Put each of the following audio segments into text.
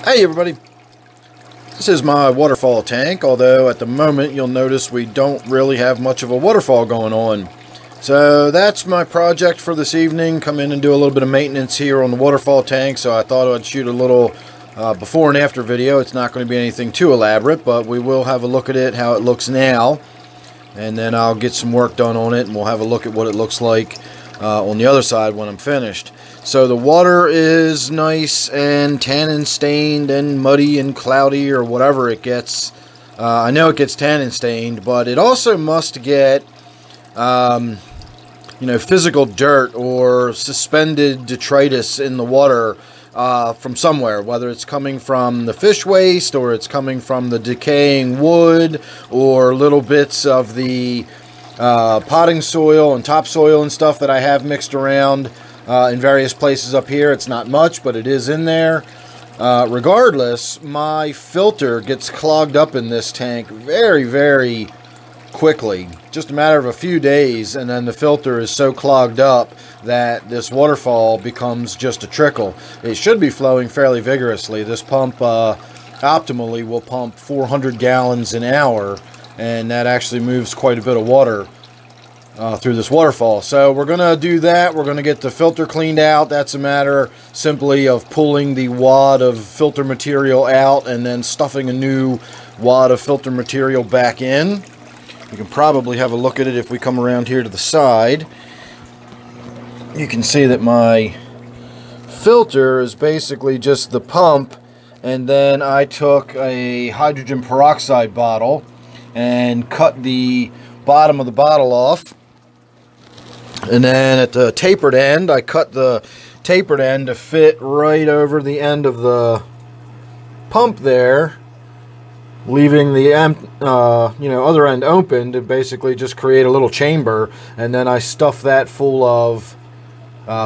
Hey everybody, this is my waterfall tank, although at the moment you'll notice we don't really have much of a waterfall going on. So that's my project for this evening, come in and do a little bit of maintenance here on the waterfall tank. So I thought I'd shoot a little before and after video. It's not going to be anything too elaborate, but we will have a look at it, how it looks now, and then I'll get some work done on it and we'll have a look at what it looks like on the other side when I'm finished. So the water is nice and tannin stained and muddy and cloudy or whatever it gets. I know it gets tannin stained, but it also must get physical dirt or suspended detritus in the water from somewhere, whether it's coming from the fish waste or it's coming from the decaying wood or little bits of the potting soil and topsoil and stuff that I have mixed around in various places up here. It's not much, but it is in there. Regardless, my filter gets clogged up in this tank very, very quickly. Just a matter of a few days, and then the filter is so clogged up that this waterfall becomes just a trickle. It should be flowing fairly vigorously. This pump optimally will pump 400 gallons an hour, and that actually moves quite a bit of water through this waterfall. So we're going to do that. We're going to get the filter cleaned out. That's a matter simply of pulling the wad of filter material out and then stuffing a new wad of filter material back in. You can probably have a look at it if we come around here to the side. You can see that my filter is basically just the pump, and then I took a hydrogen peroxide bottle and cut the bottom of the bottle off. And then at the tapered end, I cut the tapered end to fit right over the end of the pump there, leaving the other end open to basically just create a little chamber. And then I stuff that full of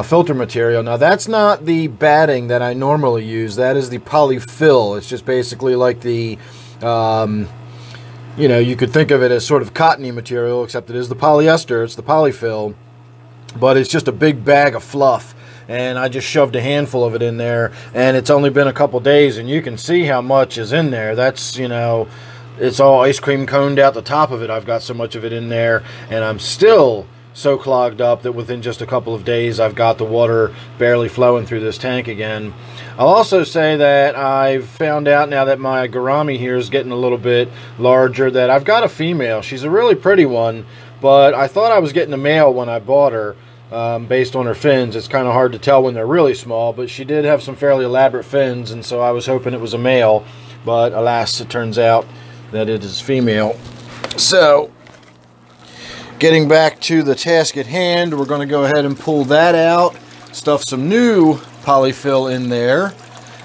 filter material. Now that's not the batting that I normally use. That is the polyfill. It's just basically like the you could think of it as sort of cottony material, except it is the polyester. It's the polyfill. But it's just a big bag of fluff, and I just shoved a handful of it in there, and it's only been a couple days, and you can see how much is in there. That's, it's all ice cream coned out the top of it. I've got so much of it in there, and I'm still so clogged up that within just a couple of days I've got the water barely flowing through this tank again. I'll also say that I've found out now that my gourami here is getting a little bit larger that I've got a female. She's a really pretty one, but I thought I was getting a male when I bought her. Based on her fins, it's kind of hard to tell when they're really small, but she did have some fairly elaborate fins, and so I was hoping it was a male, but alas, it turns out that it is female. So getting back to the task at hand, we're going to go ahead and pull that out, stuff some new polyfill in there,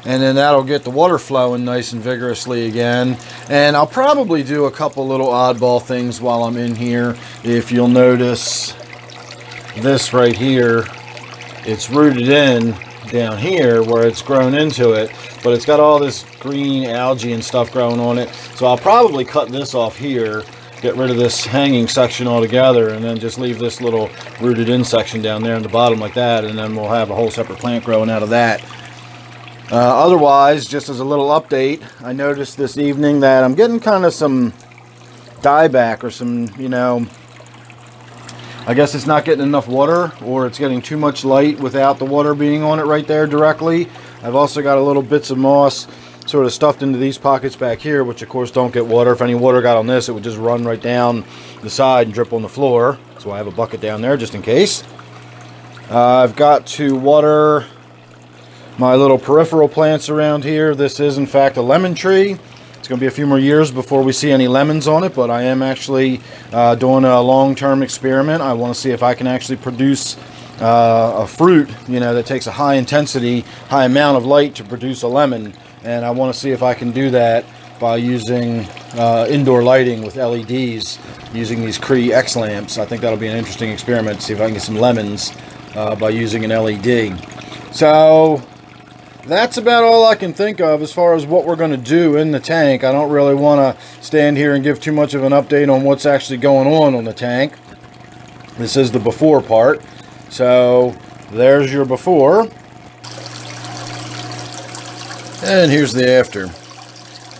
and then that'll get the water flowing nice and vigorously again. And I'll probably do a couple little oddball things while I'm in here. If you'll notice this right here, it's rooted in down here where it's grown into it, but it's got all this green algae and stuff growing on it. So I'll probably cut this off here, get rid of this hanging section altogether, and then just leave this little rooted in section down there in the bottom like that, and then we'll have a whole separate plant growing out of that. Otherwise, just as a little update, I noticed this evening that I'm getting kind of some dieback, or some, I guess it's not getting enough water, or it's getting too much light without the water being on it right there directly. I've also got a little bits of moss sort of stuffed into these pockets back here, which of course don't get water. If any water got on this, it would just run right down the side and drip on the floor. So I have a bucket down there just in case. I've got to water my little peripheral plants around here. This is in fact a lemon tree. It's going to be a few more years before we see any lemons on it, but I am actually doing a long-term experiment. I want to see if I can actually produce a fruit, that takes a high intensity, high amount of light to produce a lemon. And I want to see if I can do that by using indoor lighting with LEDs, using these Cree X lamps. I think that'll be an interesting experiment to see if I can get some lemons by using an LED. So that's about all I can think of as far as what we're going to do in the tank. I don't really want to stand here and give too much of an update on what's actually going on the tank. This is the before part. So there's your before. And here's the after.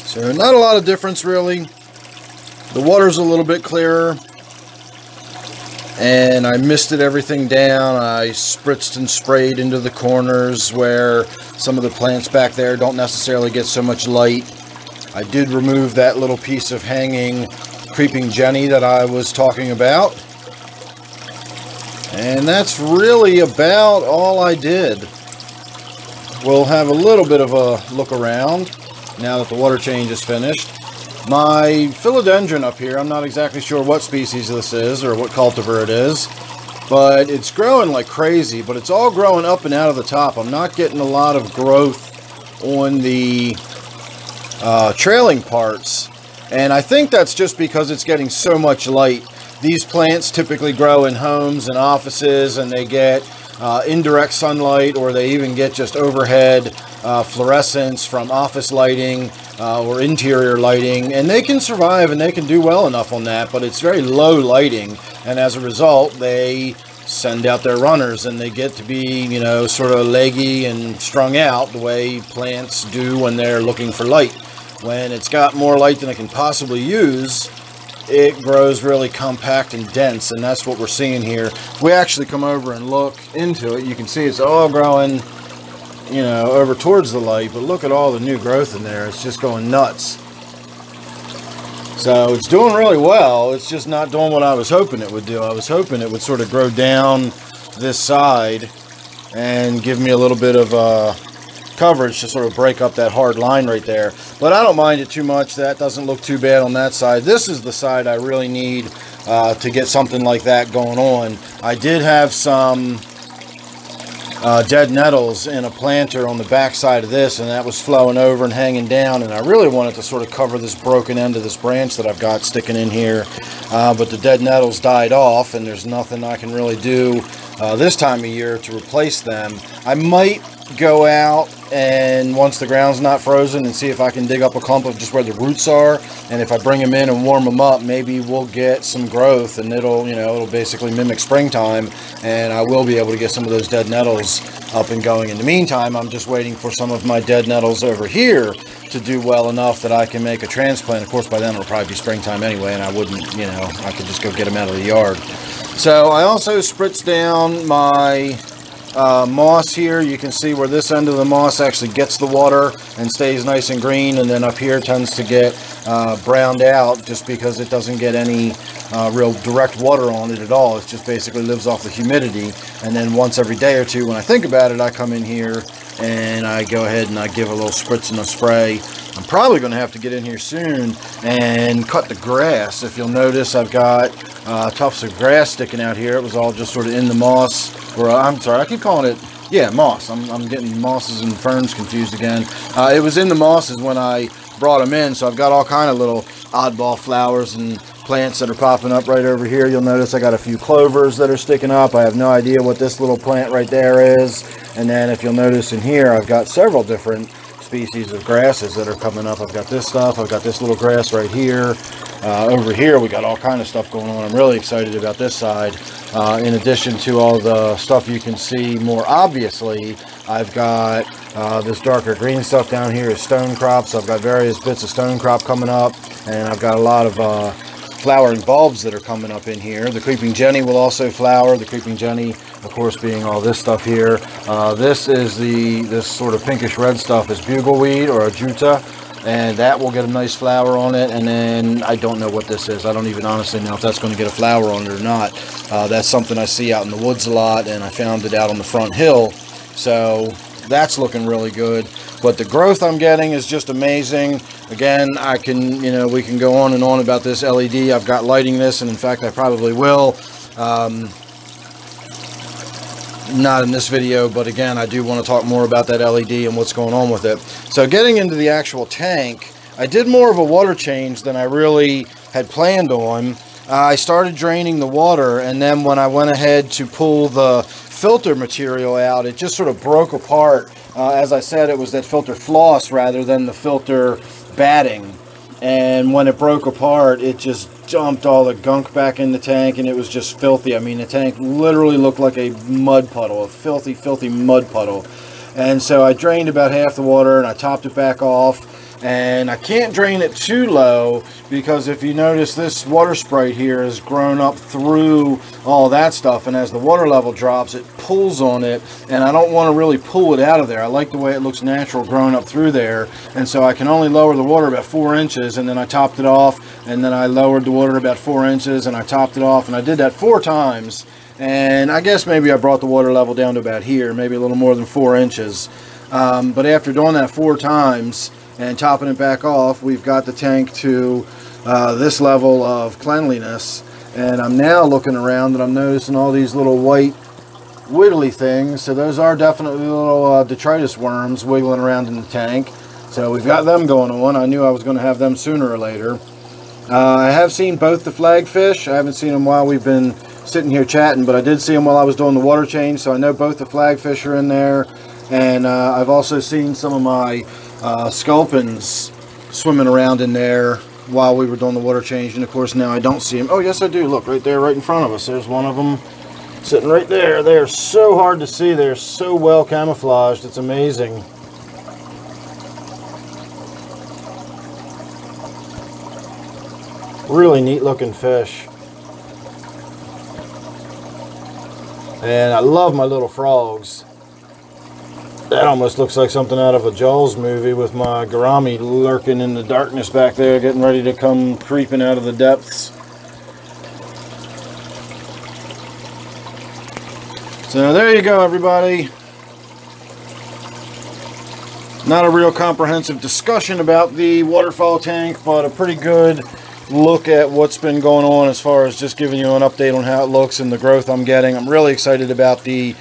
So not a lot of difference really. The water's a little bit clearer. And I misted everything down. I spritzed and sprayed into the corners where some of the plants back there don't necessarily get so much light. I did remove that little piece of hanging creeping Jenny that I was talking about. And that's really about all I did. We'll have a little bit of a look around now that the water change is finished. My philodendron up here, I'm not exactly sure what species this is or what cultivar it is, but it's growing like crazy, but it's all growing up and out of the top. I'm not getting a lot of growth on the trailing parts, and I think that's just because it's getting so much light. These plants typically grow in homes and offices, and they get indirect sunlight, or they even get just overhead fluorescence from office lighting or interior lighting, and they can survive and they can do well enough on that, but it's very low lighting, and as a result they send out their runners and they get to be, you know, sort of leggy and strung out the way plants do when they're looking for light. When it's got more light than it can possibly use, it grows really compact and dense, and that's what we're seeing here. If we actually come over and look into it, you can see it's all growing, you know, over towards the light, but look at all the new growth in there. It's just going nuts. So it's doing really well. It's just not doing what I was hoping it would do. I was hoping it would sort of grow down this side and give me a little bit of coverage to sort of break up that hard line right there, but I don't mind it too much. That doesn't look too bad on that side. This is the side I really need to get something like that going on. I did have some dead nettles in a planter on the back side of this, and that was flowing over and hanging down, and I really wanted to sort of cover this broken end of this branch that I've got sticking in here, but the dead nettles died off, and there's nothing I can really do this time of year to replace them. I might go out and once the ground's not frozen and see if I can dig up a clump of just where the roots are, and if I bring them in and warm them up, maybe we'll get some growth, and it'll, you know, it'll basically mimic springtime, and I will be able to get some of those dead nettles up and going. In the meantime, I'm just waiting for some of my dead nettles over here to do well enough that I can make a transplant. Of course, by then it'll probably be springtime anyway, and I wouldn't, you know, I could just go get them out of the yard. So I also spritzed down my moss here. You can see where this end of the moss actually gets the water and stays nice and green, and then up here tends to get browned out just because it doesn't get any real direct water on it at all. It just basically lives off the humidity, and then once every day or two, when I think about it, I come in here and I go ahead and I give a little spritz and a spray. I'm probably going to have to get in here soon and cut the grass. If you'll notice, I've got tufts of grass sticking out here. It was all just sort of in the moss, or I'm sorry, I keep calling it, yeah, moss. I'm getting mosses and ferns confused again. It was in the mosses when I brought them in, so I've got all kind of little oddball flowers and plants that are popping up right over here. You'll notice I got a few clovers that are sticking up. I have no idea what this little plant right there is. And then if you'll notice in here, I've got several different species of grasses that are coming up. I've got this stuff, I've got this little grass right here. Over here we got all kind of stuff going on. I'm really excited about this side. In addition to all the stuff you can see more obviously, I've got this darker green stuff down here is stone crop. So I've got various bits of stone crop coming up, and I've got a lot of flowering bulbs that are coming up in here. The creeping Jenny will also flower. The creeping Jenny, of course, being all this stuff here. This is this sort of pinkish red stuff is bugleweed or a juta, and that will get a nice flower on it. And then I don't know what this is. I don't even honestly know if that's going to get a flower on it or not. That's something I see out in the woods a lot, and I found it out on the front hill. So that's looking really good. But the growth I'm getting is just amazing. Again, I can, you know, we can go on and on about this LED. I've got lighting this, and in fact I probably will. Not in this video, but again, I do want to talk more about that LED and what's going on with it. So getting into the actual tank, I did more of a water change than I really had planned on. I started draining the water, and then when I went ahead to pull the filter material out, it just sort of broke apart. As I said, it was that filter floss rather than the filter batting, and when it broke apart, it just dumped all the gunk back in the tank, and it was just filthy. I mean, the tank literally looked like a mud puddle, a filthy mud puddle. And so I drained about half the water and I topped it back off. And I can't drain it too low because if you notice, this water sprite here has grown up through all that stuff, and as the water level drops, it pulls on it, and I don't want to really pull it out of there. I like the way it looks natural growing up through there, and so I can only lower the water about 4 inches, and then I topped it off, and then I lowered the water about 4 inches, and I topped it off, and I did that 4 times, and I guess maybe I brought the water level down to about here, maybe a little more than 4 inches. But after doing that 4 times and topping it back off, we've got the tank to this level of cleanliness. And I'm now looking around and I'm noticing all these little white wiggly things. So those are definitely little detritus worms wiggling around in the tank. So we've got them going on. I knew I was going to have them sooner or later. I have seen both the flagfish. I haven't seen them while we've been sitting here chatting, but I did see them while I was doing the water change. So I know both the flagfish are in there. And I've also seen some of my sculpins swimming around in there while we were doing the water change, and of course now I don't see them. Oh yes, I do. Look right there, right in front of us. There's one of them sitting right there. They are so hard to see. They're so well camouflaged. It's amazing. Really neat looking fish. And I love my little frogs. That almost looks like something out of a Jaws movie, with my gourami lurking in the darkness back there, getting ready to come creeping out of the depths. So there you go, everybody. Not a real comprehensive discussion about the waterfall tank, but a pretty good look at what's been going on as far as just giving you an update on how it looks and the growth I'm getting. I'm really excited about the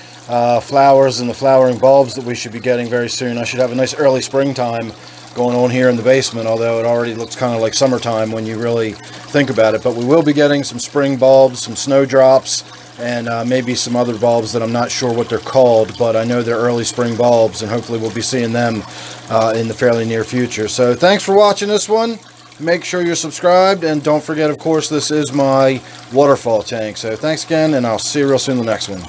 flowers and the flowering bulbs that we should be getting very soon. I should have a nice early springtime going on here in the basement, although it already looks kind of like summertime when you really think about it. But we will be getting some spring bulbs, some snowdrops, and maybe some other bulbs that I'm not sure what they're called, but I know they're early spring bulbs, and hopefully we'll be seeing them in the fairly near future. So thanks for watching this one. Make sure you're subscribed, and don't forget, of course, this is my waterfall tank. So thanks again, and I'll see you real soon in the next one.